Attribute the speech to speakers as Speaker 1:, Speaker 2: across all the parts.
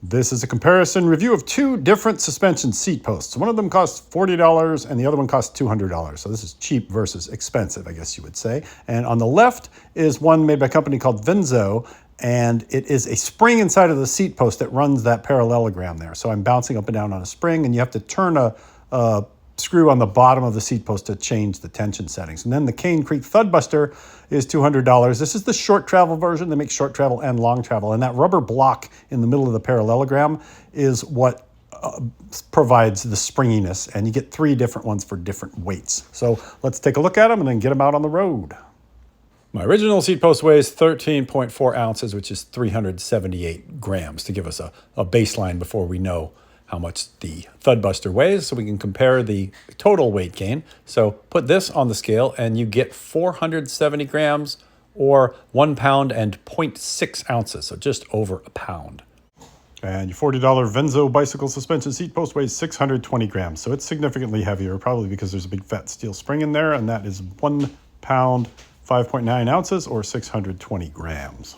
Speaker 1: This is a comparison review of two different suspension seat posts. One of them costs $40 and the other one costs $200. So this is cheap versus expensive, I guess you would say. And on the left is one made by a company called Venzo, and it is a spring inside of the seat post that runs that parallelogram there. So I'm bouncing up and down on a spring, and you have to turn a screw on the bottom of the seat post to change the tension settings. And then the Cane Creek Thudbuster is $200. This is the short travel version. They make short travel and long travel. And that rubber block in the middle of the parallelogram is what provides the springiness. And you get three different ones for different weights. So let's take a look at them and then get them out on the road. My original seat post weighs 13.4 ounces, which is 378 grams, to give us a baseline before we know how much the Thudbuster weighs, so we can compare the total weight gain. So put this on the scale and you get 470 grams or 1 pound and 0.6 ounces, so just over a pound. And your $40 Venzo bicycle suspension seat post weighs 620 grams, so it's significantly heavier, probably because there's a big fat steel spring in there, and that is 1 pound, 5.9 ounces, or 620 grams.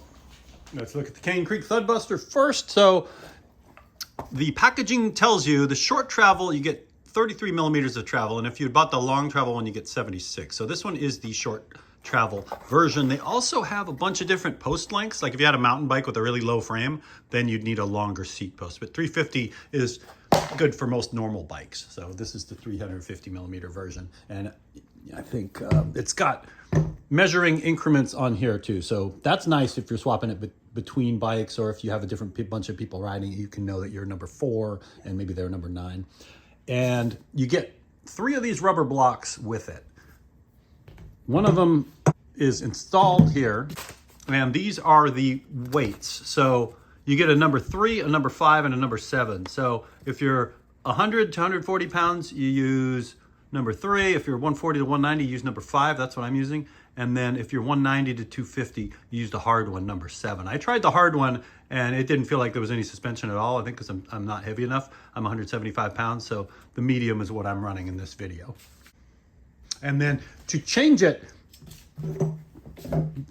Speaker 1: Let's look at the Cane Creek Thudbuster first. So the packaging tells you the short travel, you get 33 millimeters of travel, and if you bought the long travel one, you get 76. So this one is the short travel version. They also have a bunch of different post lengths. Like if you had a mountain bike with a really low frame, then you'd need a longer seat post. But 350 is good for most normal bikes. So this is the 350 millimeter version. And I think it's got measuring increments on here too. So that's nice if you're swapping it between bikes, or if you have a different bunch of people riding, you can know that you're number 4 and maybe they're number 9. And you get 3 of these rubber blocks with it. One of them is installed here, and these are the weights. So you get a number 3, a number 5, and a number 7. So if you're 100 to 140 pounds, you use number 3. If you're 140 to 190, you use number 5. That's what I'm using. And then if you're 190 to 250, you use the hard one, number 7. I tried the hard one and it didn't feel like there was any suspension at all. I think because I'm not heavy enough. I'm 175 pounds, so the medium is what I'm running in this video. And then to change it,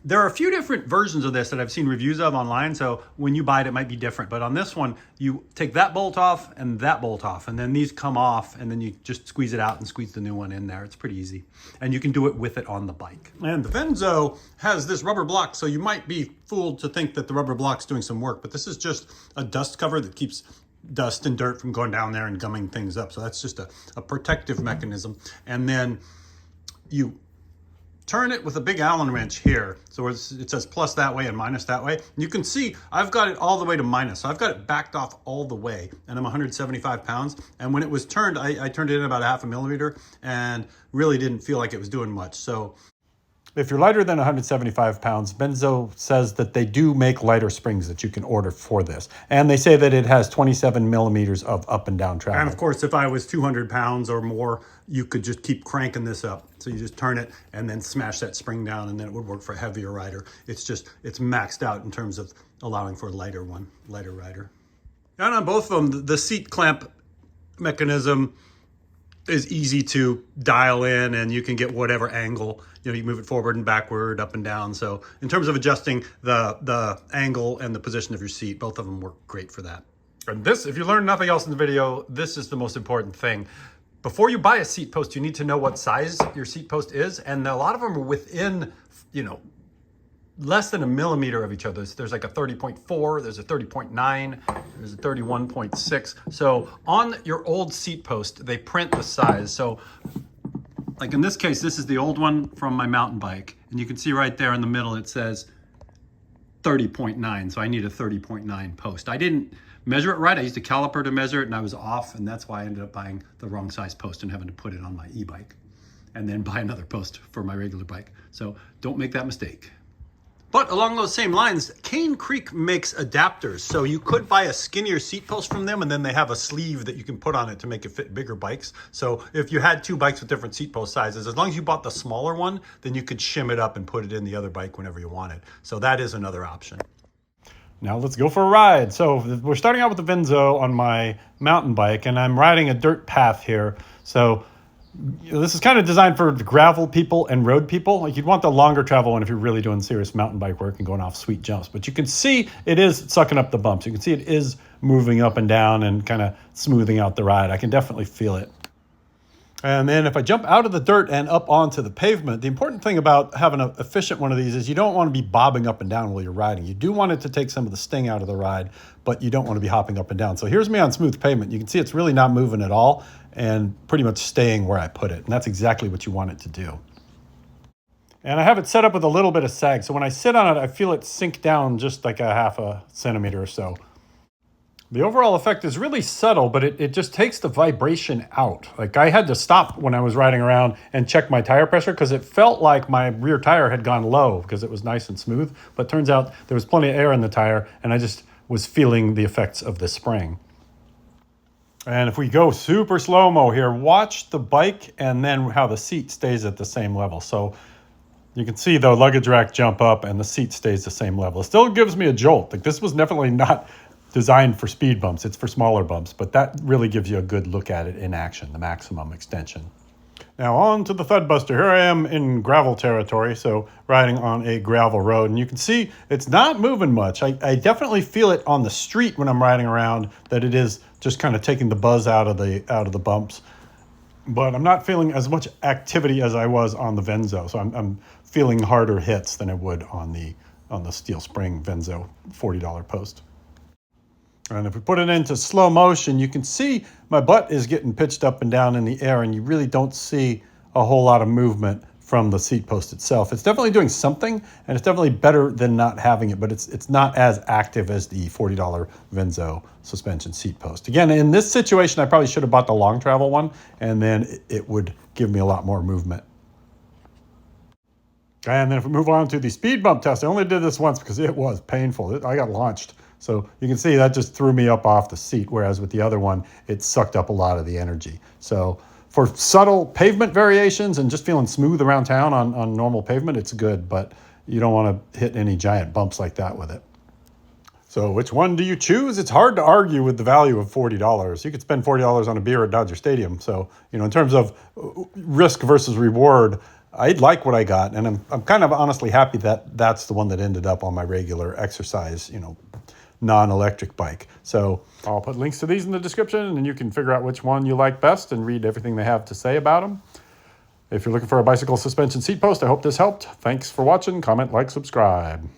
Speaker 1: there are a few different versions of this that I've seen reviews of online, so when you buy it, it might be different. But on this one, you take that bolt off and that bolt off, and then these come off, and then you just squeeze it out and squeeze the new one in there. It's pretty easy. And you can do it with it on the bike. And the Venzo has this rubber block, so you might be fooled to think that the rubber block's doing some work, but this is just a dust cover that keeps dust and dirt from going down there and gumming things up. So that's just a protective mechanism. And then you turn it with a big Allen wrench here. So it says plus that way and minus that way. And you can see I've got it all the way to minus. So I've got it backed off all the way, and I'm 175 pounds. And when it was turned, I turned it in about 0.5 millimeter and really didn't feel like it was doing much. So if you're lighter than 175 pounds, Venzo says that they do make lighter springs that you can order for this. And they say that it has 27 millimeters of up and down travel. And of course, if I was 200 pounds or more, you could just keep cranking this up. So you just turn it and then smash that spring down, and then it would work for a heavier rider. It's maxed out in terms of allowing for a lighter rider. And on both of them, the seat clamp mechanism is easy to dial in, and you can get whatever angle. You know, you move it forward and backward, up and down. So in terms of adjusting the angle and the position of your seat, both of them work great for that. And this, if you learned nothing else in the video, this is the most important thing. Before you buy a seat post, you need to know what size your seat post is. And a lot of them are within, less than 1 millimeter of each other. So there's like a 30.4, there's a 30.9, there's a 31.6. So on your old seat post, they print the size. So like in this case, this is the old one from my mountain bike. And you can see right there in the middle, it says 30.9. So I need a 30.9 post. I didn't measure it right. I used a caliper to measure it and I was off. And that's why I ended up buying the wrong size post and having to put it on my e-bike and then buy another post for my regular bike. So don't make that mistake. But along those same lines, Cane Creek makes adapters. So you could buy a skinnier seat post from them, and then they have a sleeve that you can put on it to make it fit bigger bikes. So if you had 2 bikes with different seat post sizes, as long as you bought the smaller one, then you could shim it up and put it in the other bike whenever you wanted. So that is another option. Now let's go for a ride. So we're starting out with the Venzo on my mountain bike, and I'm riding a dirt path here. So this is kind of designed for gravel people and road people. Like you'd want the longer travel one if you're really doing serious mountain bike work and going off sweet jumps. But you can see it is sucking up the bumps. You can see it is moving up and down and kind of smoothing out the ride. I can definitely feel it. And then if I jump out of the dirt and up onto the pavement, the important thing about having an efficient one of these is you don't want to be bobbing up and down while you're riding. You do want it to take some of the sting out of the ride, but you don't want to be hopping up and down. So here's me on smooth pavement. You can see it's really not moving at all and pretty much staying where I put it. And that's exactly what you want it to do. And I have it set up with a little bit of sag. So when I sit on it, I feel it sink down just like a half a centimeter or so. The overall effect is really subtle, but it just takes the vibration out. Like I had to stop when I was riding around and check my tire pressure because it felt like my rear tire had gone low because it was nice and smooth. But turns out there was plenty of air in the tire and I just was feeling the effects of the spring. And if we go super slow-mo here, watch the bike and then how the seat stays at the same level. So you can see the luggage rack jump up and the seat stays the same level. It still gives me a jolt. Like this was definitely not designed for speed bumps. It's for smaller bumps, but that really gives you a good look at it in action, the maximum extension. Now on to the Thudbuster. Here I am in gravel territory, so riding on a gravel road, and you can see it's not moving much. I definitely feel it on the street when I'm riding around that it is just kind of taking the buzz out of the bumps, but I'm not feeling as much activity as I was on the Venzo. So I'm feeling harder hits than I would on the steel spring Venzo $40 post. And if we put it into slow motion, you can see my butt is getting pitched up and down in the air, and you really don't see a whole lot of movement from the seat post itself. It's definitely doing something, and it's definitely better than not having it, but it's not as active as the $40 Venzo suspension seat post. Again, in this situation, I probably should have bought the long travel one, and then it would give me a lot more movement. And then if we move on to the speed bump test, I only did this once because it was painful. I got launched. So you can see that just threw me up off the seat, whereas with the other one, it sucked up a lot of the energy. So for subtle pavement variations and just feeling smooth around town on normal pavement, it's good, but you don't want to hit any giant bumps like that with it. So which one do you choose? It's hard to argue with the value of $40. You could spend $40 on a beer at Dodger Stadium. So, in terms of risk versus reward, I like what I got, and I'm kind of honestly happy that that's the one that ended up on my regular exercise, non-electric bike. So I'll put links to these in the description, and you can figure out which one you like best and read everything they have to say about them. If you're looking for a bicycle suspension seat post, I hope this helped. Thanks for watching. Comment, like, subscribe.